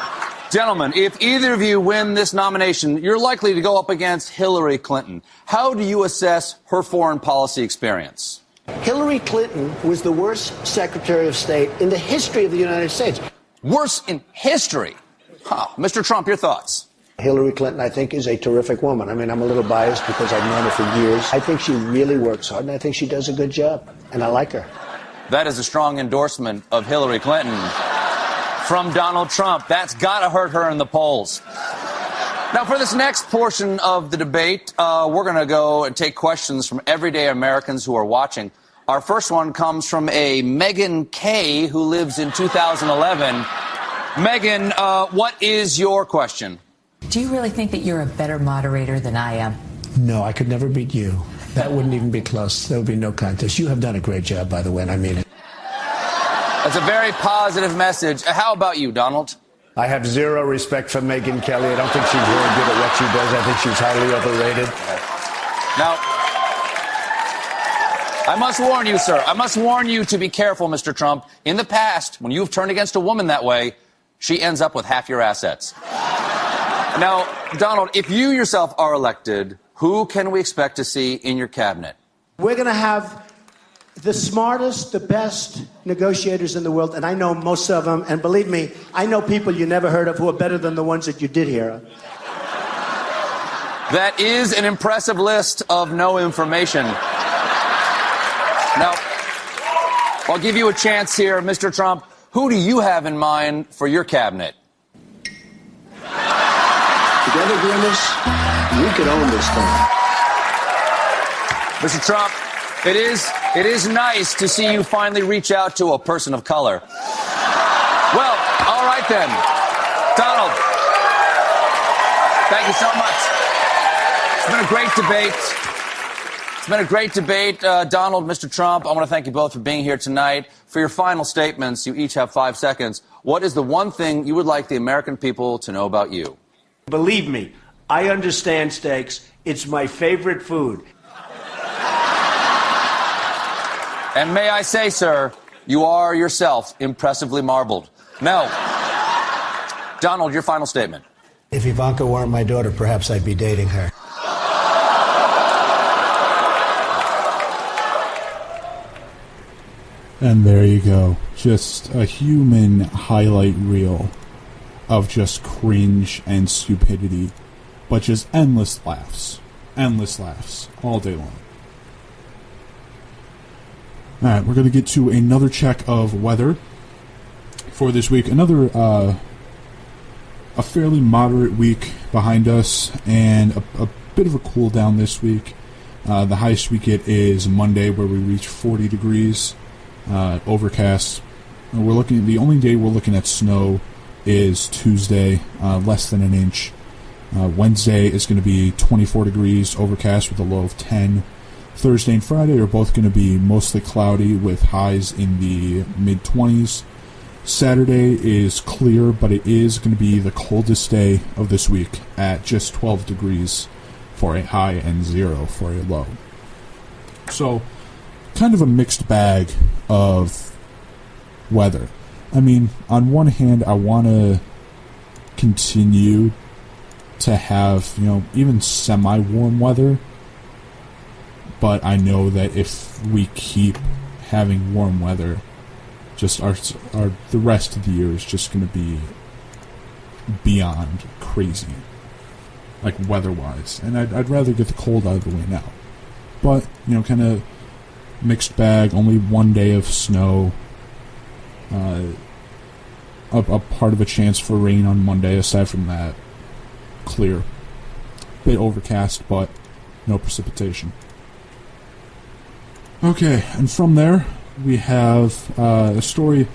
gentlemen, if either of you win this nomination, you're likely to go up against Hillary Clinton. How do you assess her foreign policy experience? Hillary Clinton was the worst Secretary of State in the history of the United States. Worst in history? Huh. Mr. Trump, your thoughts? Hillary Clinton, I think, is a terrific woman. I mean, I'm a little biased because I've known her for years. I think she really works hard, and I think she does a good job, and I like her. That is a strong endorsement of Hillary Clinton from Donald Trump. That's got to hurt her in the polls. Now, for this next portion of the debate, we're going to go and take questions from everyday Americans who are watching. Our first one comes from a Megan K. who lives in 2011. Megan, what is your question? Do you really think that you're a better moderator than I am? No, I could never beat you. That wouldn't even be close. There would be no contest. You have done a great job, by the way, and I mean it. That's a very positive message. How about you, Donald? I have zero respect for Megyn Kelly. I don't think she's very good at what she does. I think she's highly overrated. Now, I must warn you, sir. I must warn you to be careful, Mr. Trump. In the past, when you've turned against a woman that way, she ends up with half your assets. Now, Donald, if you yourself are elected, who can we expect to see in your cabinet? We're going to have the smartest, the best negotiators in the world, and I know most of them, and believe me, I know people you never heard of who are better than the ones that you did hear of. That is an impressive list of no information. Now, I'll give you a chance here, Mr. Trump. Who do you have in mind for your cabinet? Together, Grimace, we could own this thing. Mr. Trump, it is nice to see you finally reach out to a person of color. Well, all right then. Donald, thank you so much. It's been a great debate. It's been a great debate, Donald, Mr. Trump. I want to thank you both for being here tonight. For your final statements, you each have 5 seconds. What is the one thing you would like the American people to know about you? Believe me, I understand steaks. It's my favorite food. And may I say, sir, you are yourself impressively marbled. Now, Donald, your final statement. If Ivanka weren't my daughter, perhaps I'd be dating her. And there you go. Just a human highlight reel of just cringe and stupidity, but just endless laughs all day long. Alright, we're going to get to another check of weather for this week. Another, a fairly moderate week behind us, and a bit of a cool down this week. The highest we get is Monday, where we reach 40 degrees, overcast. The only day we're looking at snow is Tuesday, less than an inch. Wednesday is going to be 24 degrees, overcast with a low of 10. Thursday and Friday are both going to be mostly cloudy with highs in the mid-20s. Saturday is clear, but it is going to be the coldest day of this week at just 12 degrees for a high and 0 for a low. So, kind of a mixed bag of weather. I mean, on one hand, I want to continue to have, even semi-warm weather, but I know that if we keep having warm weather, just the rest of the year is just going to be beyond crazy, like weather-wise. And I'd rather get the cold out of the way now. But, kind of mixed bag, only one day of snow, a part of a chance for rain on Monday. Aside from that, clear. Bit overcast, but no precipitation. Okay, and from there, we have a story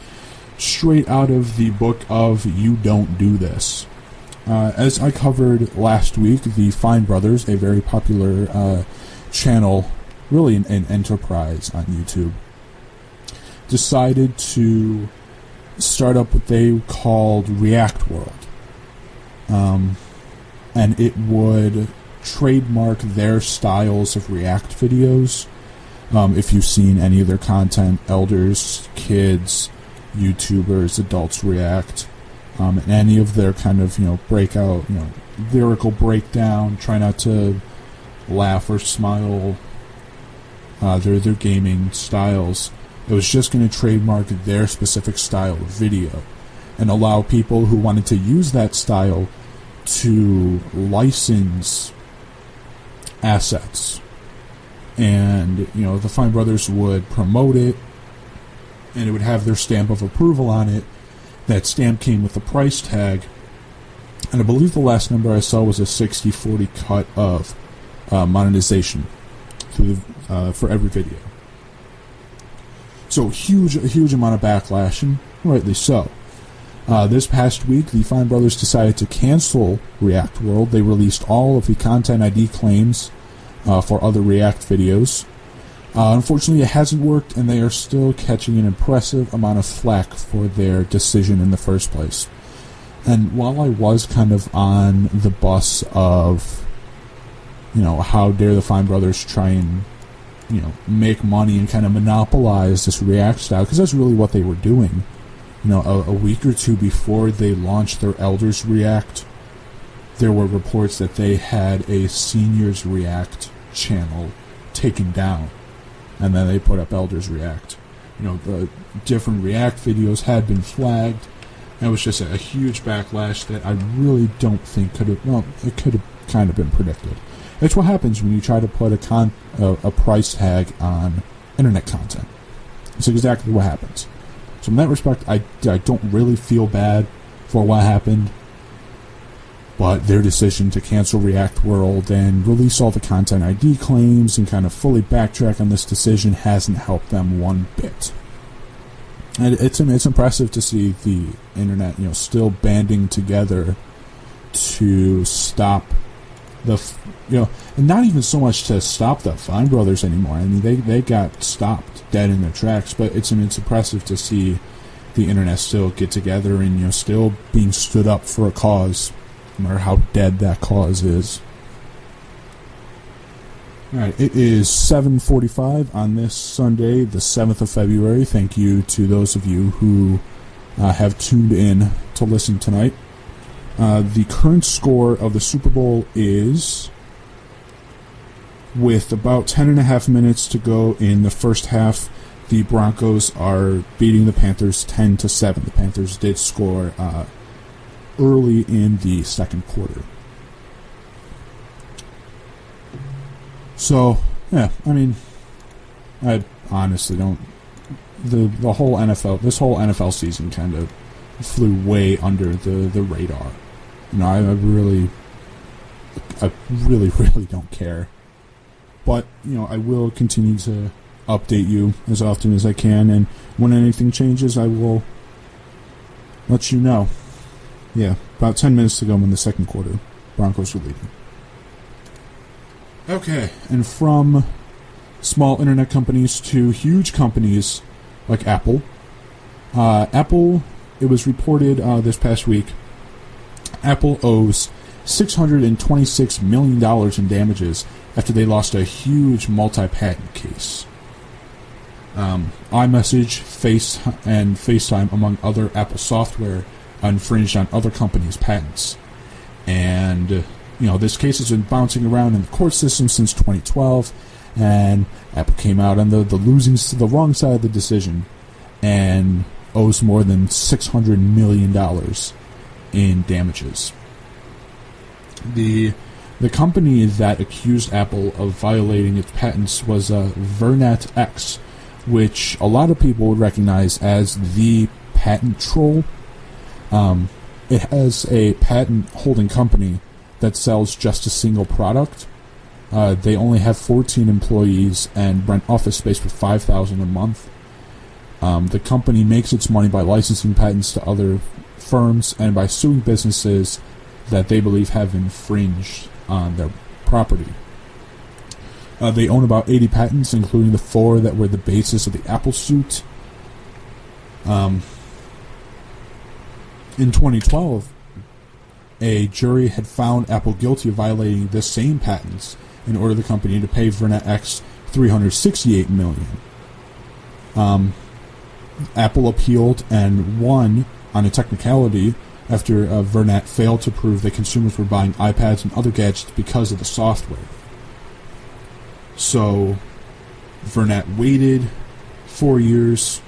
straight out of the book of You Don't Do This. As I covered last week, the Fine Brothers, a very popular channel, really an enterprise on YouTube, decided to start up what they called React World. And it would trademark their styles of React videos. If you've seen any of their content, elders, kids, YouTubers, adults react, and any of their kind of, breakout, lyrical breakdown, try not to laugh or smile their gaming styles. It was just going to trademark their specific style of video and allow people who wanted to use that style to license assets. And, the Fine Brothers would promote it, and it would have their stamp of approval on it. That stamp came with a price tag, and I believe the last number I saw was a 60-40 cut of monetization for every video. So a huge amount of backlash, and rightly so. This past week, the Fine Brothers decided to cancel React World. They released all of the Content ID claims for other React videos. Unfortunately, it hasn't worked, and they are still catching an impressive amount of flack for their decision in the first place. And while I was kind of on the bus of, how dare the Fine Brothers try and, make money and kind of monopolize this React style, because that's really what they were doing. A week or two before they launched their Elders React, there were reports that they had a Seniors React channel taken down, and then they put up Elders React. The different React videos had been flagged, and it was just a huge backlash that I really don't think it could have kind of been predicted. It's what happens when you try to put a price tag on internet content. It's exactly what happens. So in that respect, I don't really feel bad for what happened, but their decision to cancel React World and release all the Content ID claims and kind of fully backtrack on this decision hasn't helped them one bit. And it's impressive to see the internet, still banding together to stop and not even so much to stop the Fine Brothers anymore. I mean, they got stopped dead in their tracks, but it's impressive to see the internet still get together and, still being stood up for a cause, no matter how dead that cause is. Alright, it is 7:45 on this Sunday, the 7th of February. Thank you to those of you who have tuned in to listen tonight. The current score of the Super Bowl is, with about 10.5 minutes to go in the first half, the Broncos are beating the Panthers 10-7. The Panthers did score early in the second quarter. So, yeah, I mean, I honestly don't. The whole NFL, this whole NFL season kind of flew way under the radar. I really don't care. But, I will continue to update you as often as I can, and when anything changes, I will let you know. Yeah, about 10 minutes to go in the second quarter. Broncos are leading. Okay, and from small internet companies to huge companies like Apple. Apple, it was reported this past week, Apple owes $626 million in damages after they lost a huge multi-patent case. iMessage, Face, and FaceTime, among other Apple software, infringed on other companies' patents. And, this case has been bouncing around in the court system since 2012, and Apple came out on the wrong side of the decision and owes more than $600 million in damages. The company that accused Apple of violating its patents was Vernet X, which a lot of people would recognize as the patent troll. It has a patent holding company that sells just a single product. They only have 14 employees and rent office space for $5,000 a month. The company makes its money by licensing patents to other firms and by suing businesses that they believe have infringed on their property. They own about 80 patents, including the 4 that were the basis of the Apple suit. In 2012, a jury had found Apple guilty of violating the same patents and ordered the company to pay Vernet X $368 million. Apple appealed and won on a technicality after Vernet failed to prove that consumers were buying iPads and other gadgets because of the software. So, Vernet waited 4 years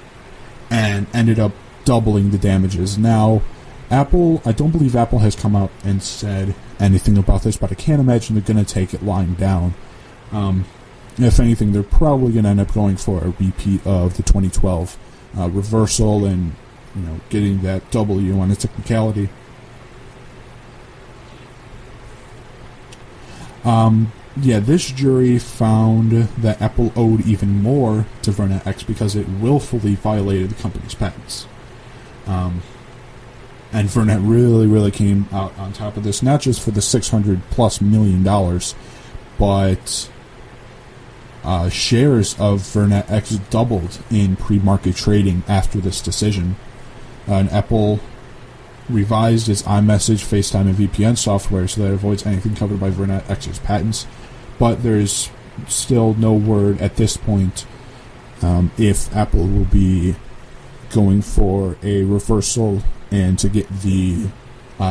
and ended up doubling the damages. Now, Apple, I don't believe Apple has come out and said anything about this, but I can't imagine they're going to take it lying down. If anything, they're probably going to end up going for a repeat of the 2012 reversal and, getting that W on a technicality. This jury found that Apple owed even more to Vernet X because it willfully violated the company's patents. And Vernet really came out on top of this, not just for the $600+ million, but shares of Vernet X doubled in pre-market trading after this decision. And Apple revised its iMessage, FaceTime, and VPN software so that it avoids anything covered by Vernet X's patents. But there's still no word at this point if Apple will be going for a reversal and to get the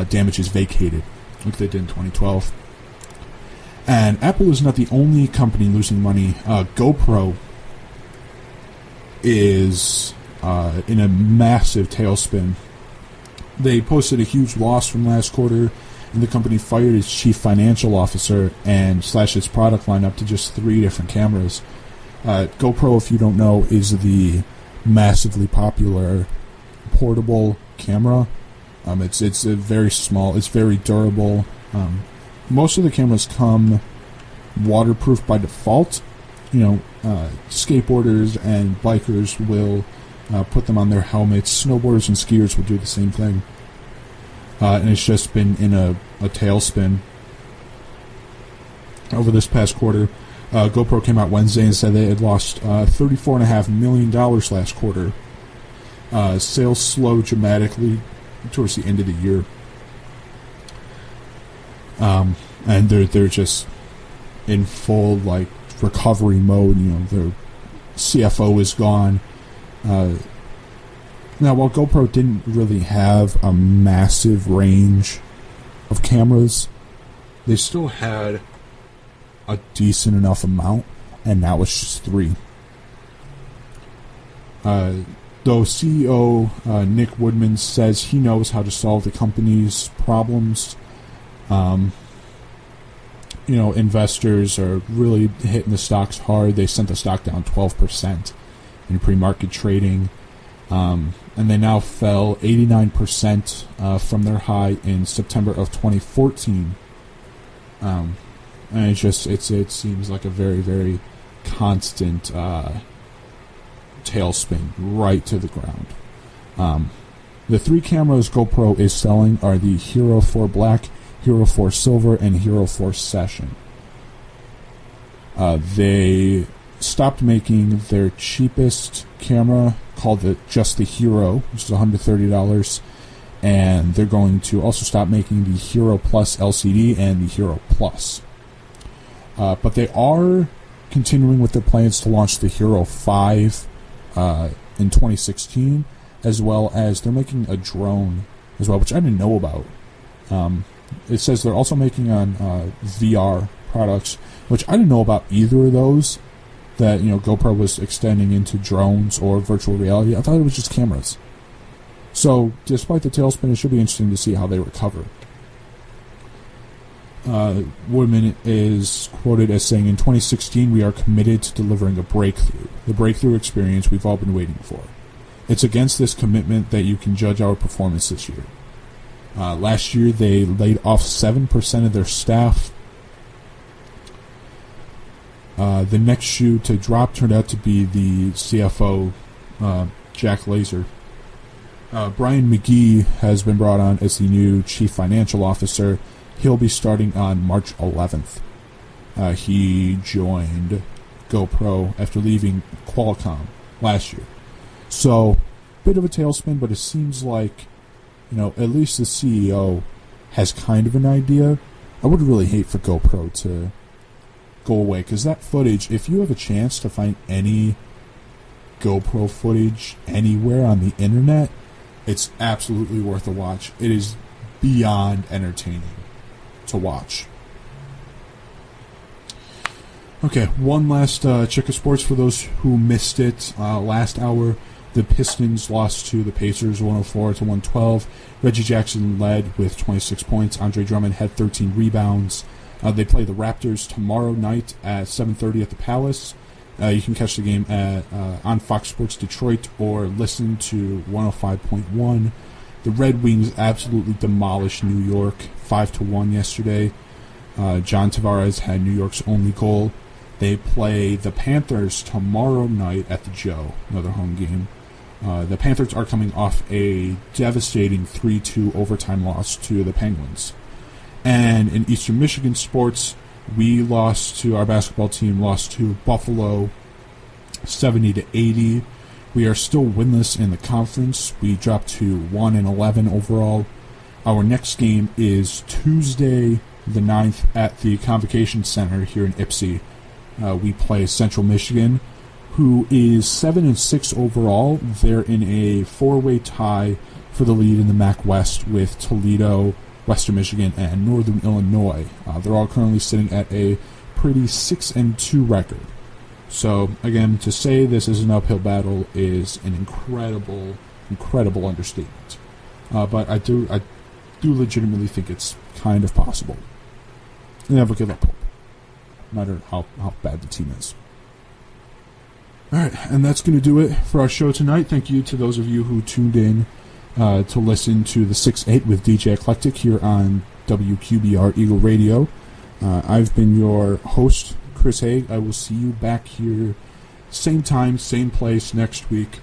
damages vacated, like they did in 2012. And Apple is not the only company losing money. GoPro is in a massive tailspin. They posted a huge loss from last quarter, and the company fired its chief financial officer and slashed its product line up to just 3 different cameras. GoPro, if you don't know, is the massively popular portable camera. It's a very small, it's very durable. Most of the cameras come waterproof by default. Skateboarders and bikers will put them on their helmets. Snowboarders and skiers will do the same thing. And it's just been in a tailspin over this past quarter. GoPro came out Wednesday and said they had lost $34.5 million last quarter. Sales slowed dramatically towards the end of the year. And they're just in full recovery mode. Their CFO is gone. Now, while GoPro didn't really have a massive range of cameras, they still had a decent enough amount, and now it's just 3. Though CEO Nick Woodman says he knows how to solve the company's problems, investors are really hitting the stocks hard. They sent the stock down 12% in pre-market trading, and they now fell 89% from their high in September of 2014. And it seems like a very, very constant tailspin right to the ground. The 3 cameras GoPro is selling are the Hero 4 Black, Hero 4 Silver, and Hero 4 Session. They stopped making their cheapest camera, called just the Hero, which is $130, and they're going to also stop making the Hero Plus LCD and the Hero Plus. But they are continuing with their plans to launch the Hero 5 in 2016, as well as they're making a drone as well, which I didn't know about. It says they're also making on VR products, which I didn't know about either of those, that GoPro was extending into drones or virtual reality. I thought it was just cameras. So, despite the tailspin, it should be interesting to see how they recover. Woodman is quoted as saying, "In 2016, we are committed to delivering a breakthrough, the breakthrough experience we've all been waiting for. It's against this commitment that you can judge our performance this year." Last year, they laid off 7% of their staff. The next shoe to drop turned out to be the CFO, Jack Laser. Brian McGee has been brought on as the new chief financial officer. He'll be starting on March 11th. He joined GoPro after leaving Qualcomm last year. So, bit of a tailspin, but it seems like, at least the CEO has kind of an idea. I would really hate for GoPro to go away, because that footage, if you have a chance to find any GoPro footage anywhere on the internet, it's absolutely worth a watch. It is beyond entertaining to watch. Okay, one last check of sports for those who missed it. Last hour, the Pistons lost to the Pacers 104-112. Reggie Jackson led with 26 points. Andre Drummond had 13 rebounds. They play the Raptors tomorrow night at 7:30 at the Palace. You can catch the game on Fox Sports Detroit or listen to 105.1. The Red Wings absolutely demolished New York 5-1 yesterday. John Tavares had New York's only goal. They play the Panthers tomorrow night at the Joe, another home game. The Panthers are coming off a devastating 3-2 overtime loss to the Penguins. And in Eastern Michigan sports, our basketball team lost to Buffalo 70-80. We are still winless in the conference. We dropped to 1-11 overall. Our next game is Tuesday the 9th at the Convocation Center here in Ypsi. We play Central Michigan, who is 7-6 overall. They're in a four-way tie for the lead in the MAC West with Toledo, Western Michigan, and Northern Illinois. They're all currently sitting at a pretty 6-2 record. So, again, to say this is an uphill battle is an incredible understatement. But I do legitimately think it's kind of possible. Never give up hope, no matter how bad the team is. Alright, and that's going to do it for our show tonight. Thank you to those of you who tuned in to listen to the 6-8 with DJ Eclectic here on WQBR Eagle Radio. I've been your host, Chris Haig. I will see you back here, same time, same place next week.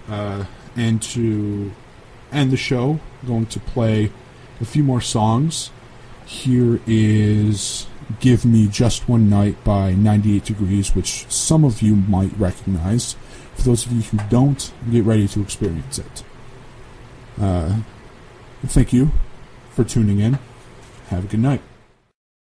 And to end the show, I'm going to play a few more songs. Here is Give Me Just One Night by 98 Degrees, which some of you might recognize. For those of you who don't, get ready to experience it. Thank you for tuning in. Have a good night.